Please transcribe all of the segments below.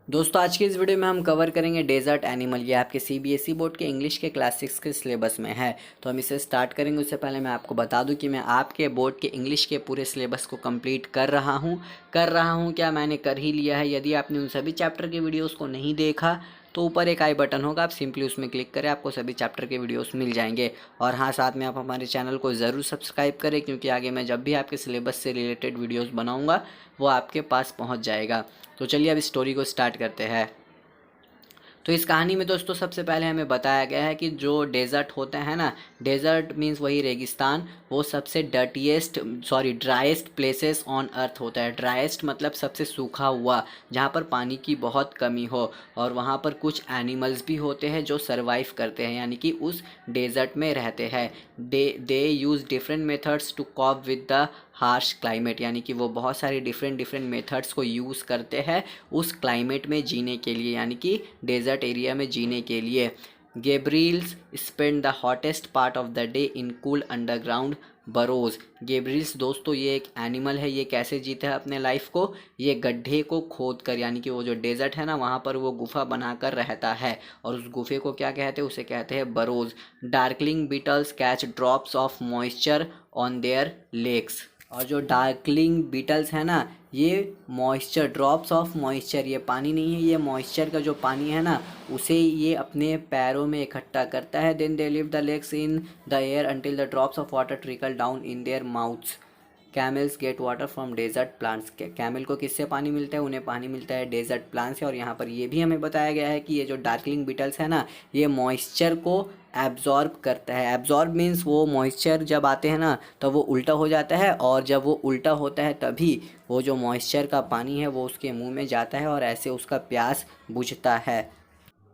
दोस्तों आज की इस वीडियो में हम कवर करेंगे डेजर्ट एनिमल। ये आपके सीबीएसई बोर्ड के इंग्लिश के क्लास 6 के सिलेबस में है। तो हम इसे स्टार्ट करेंगे उससे पहले मैं आपको बता दूं कि मैं आपके बोर्ड के इंग्लिश के पूरे सिलेबस को कंप्लीट कर रहा हूं क्या मैंने कर ही लिया है। यदि आपने उन सभी चैप्टर के वीडियोज़ को नहीं देखा तो ऊपर एक आई बटन होगा, आप सिंपली उसमें क्लिक करें, आपको सभी चैप्टर के वीडियोस मिल जाएंगे। और हाँ, साथ में आप हमारे चैनल को ज़रूर सब्सक्राइब करें क्योंकि आगे मैं जब भी आपके सिलेबस से रिलेटेड वीडियोस बनाऊंगा वो आपके पास पहुंच जाएगा। तो चलिए अब स्टोरी को स्टार्ट करते हैं। तो इस कहानी में दोस्तों सबसे पहले हमें बताया गया है कि जो डेजर्ट होता है ना, डेजर्ट मीन्स वही रेगिस्तान, वो सबसे ड्राइएस्ट प्लेसेस ऑन अर्थ होता है। ड्राइएस्ट मतलब सबसे सूखा हुआ, जहाँ पर पानी की बहुत कमी हो। और वहाँ पर कुछ एनिमल्स भी होते हैं जो सरवाइव करते हैं, यानी कि उस डेजर्ट में रहते हैं। They use different methods to cope with the harsh climate, यानी कि वो बहुत सारे डिफरेंट मेथड्स को यूज़ करते हैं उस क्लाइमेट में जीने के लिए, यानी कि डेजर्ट एरिया में जीने के लिए। Gerbils spend the hottest part of the day in cool underground burrows. Gerbils दोस्तों ये एक एनिमल है। ये कैसे जीता है अपने लाइफ को? ये गड्ढे को खोद कर, यानी कि वो जो डेजर्ट है ना वहाँ पर वो गुफा बनाकर रहता है। और उस गुफे को क्या कहते हैं? उसे कहते हैं burrows. Darkling beetles catch drops of moisture on their legs. और जो डार्कलिंग बीटल्स है ना, ये मॉइस्चर, ड्रॉप्स ऑफ मॉइस्चर, ये पानी नहीं है, ये मॉइस्चर का जो पानी है ना उसे ये अपने पैरों में इकट्ठा करता है। Then they live the legs in the air until the drops of water trickle down in their mouths. Camels get water from desert plants. Camel को किससे पानी मिलता है? उन्हें पानी मिलता है डेजर्ट प्लांट से। और यहाँ पर ये भी हमें बताया गया है कि ये जो डार्कलिंग बीटल्स है ना, ये मॉइस्चर को एब्जॉर्ब करता है। एब्जॉर्ब मीन्स वो मॉइस्चर जब आते हैं ना तो वो उल्टा हो जाता है, और जब वो उल्टा होता है तभी वो जो मॉइस्चर का पानी है वो उसके मुंह में जाता है और ऐसे उसका प्यास बुझता है।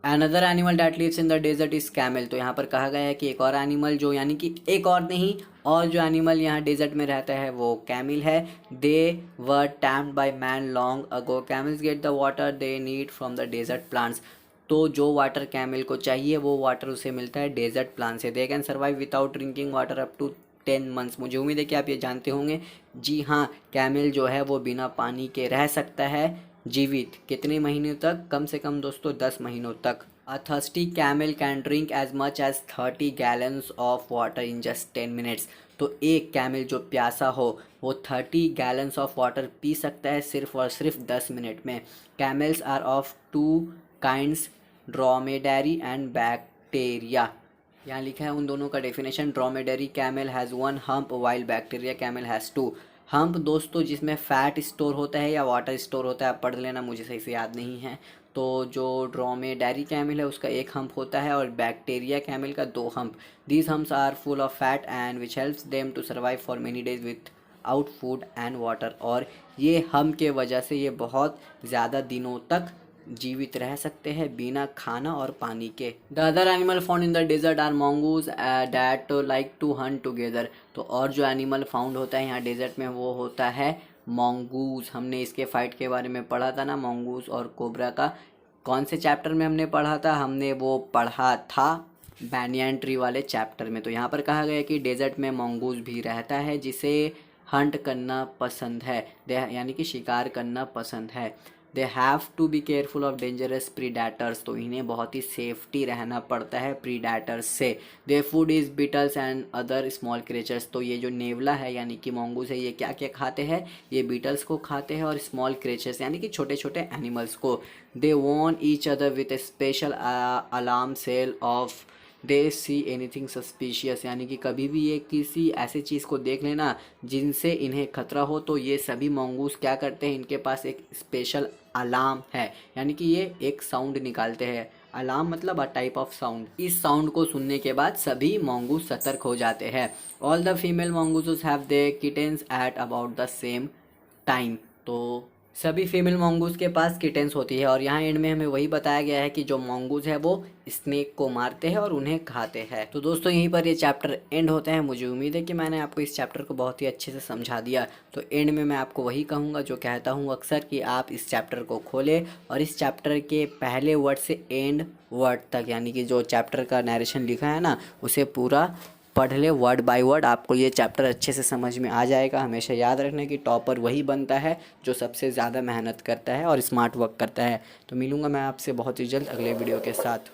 Another animal that lives in the desert is camel. तो यहाँ पर कहा गया है कि एक और एनिमल जो, यानी कि एक और नहीं, और जो एनिमल यहाँ डेजर्ट में रहता है वो कैमिल है। They were tamed by man long ago. Camels get the water they need from the desert plants. तो जो वाटर कैमल को चाहिए वो वाटर उसे मिलता है डेजर्ट प्लांट से। They can survive without drinking water up to 10 months। मुझे उम्मीद है कि आप ये जानते होंगे। जी हाँ, कैमल जो है वो बिना पानी के रह सकता है जीवित। कितने महीनों तक? कम से कम दोस्तों 10 महीनों तक। A thirsty camel can drink as much as 30 gallons of water in just 10 minutes। तो एक कैमल जो प्यासा हो वो 30 गैलन्स ऑफ वाटर पी सकता है सिर्फ और सिर्फ 10 मिनट में। Camels are of two kinds, dromedary and bacteria. यहाँ लिखा है उन दोनों का definition. Dromedary camel has 1 hump while bacteria camel has 2 hump. दोस्तों जिसमें फ़ैट स्टोर होता है या वाटर स्टोर होता है, आप पढ़ लेना, मुझे सही से याद नहीं है। तो जो ड्रोमेडरी कैमल है उसका 1 हम्प होता है और बैक्टीरिया कैमल का 2 hump. These humps are full of fat and which helps them to survive for many days without food and water. और ये हम्प के वजह से ये बहुत ज़्यादा दिनों तक जीवित रह सकते हैं बिना खाना और पानी के। The other animal found in the desert are mongoose that like to hunt together. तो और जो एनिमल फाउंड होता है यहाँ डेजर्ट में वो होता है mongoose। हमने इसके फाइट के बारे में पढ़ा था ना, mongoose और कोबरा का। कौन से चैप्टर में हमने पढ़ा था? हमने वो पढ़ा था बैनियन ट्री वाले चैप्टर में। तो यहाँ पर कहा गया कि डेजर्ट में mongoose भी रहता है जिसे हंट करना पसंद है, यानी कि शिकार करना पसंद है। They have to be careful of dangerous predators. तो इन्हें बहुत ही सेफ्टी रहना पड़ता है प्रीडेटर्स से। Their food is beetles and other small creatures. तो ये जो नेवला है यानी कि mongoose है, ये क्या क्या खाते हैं? ये बीटल्स को खाते हैं और स्मॉल क्रिएचर्स यानी कि छोटे छोटे एनिमल्स को। They warn each other with a special alarm call if they see anything suspicious. यानी कि कभी भी ये किसी ऐसी चीज़ को देख लेना जिनसे इन्हें खतरा हो तो ये सभी mongoose क्या करते हैं, इनके पास एक स्पेशल अलार्म है, यानी कि ये एक साउंड निकालते हैं। अलार्म मतलब अ टाइप ऑफ साउंड। इस साउंड को सुनने के बाद सभी mongoose सतर्क हो जाते हैं। All the female mongooses have their kittens at about the same time. तो सभी फीमेल mongoose के पास किटेंस होती है। और यहाँ एंड में हमें वही बताया गया है कि जो mongoose है वो स्नेक को मारते हैं और उन्हें खाते हैं। तो दोस्तों यहीं पर ये चैप्टर एंड होता है। मुझे उम्मीद है कि मैंने आपको इस चैप्टर को बहुत ही अच्छे से समझा दिया। तो एंड में मैं आपको वही कहूँगा जो कहता हूँ अक्सर, कि आप इस चैप्टर को खोलें और इस चैप्टर के पहले वर्ड से एंड वर्ड तक, यानी कि जो चैप्टर का नरेशन लिखा है ना, उसे पूरा पढ़ ले वर्ड बाय वर्ड, आपको ये चैप्टर अच्छे से समझ में आ जाएगा। हमेशा याद रखना कि टॉपर वही बनता है जो सबसे ज़्यादा मेहनत करता है और स्मार्ट वर्क करता है। तो मिलूँगा मैं आपसे बहुत ही जल्द अगले वीडियो के साथ।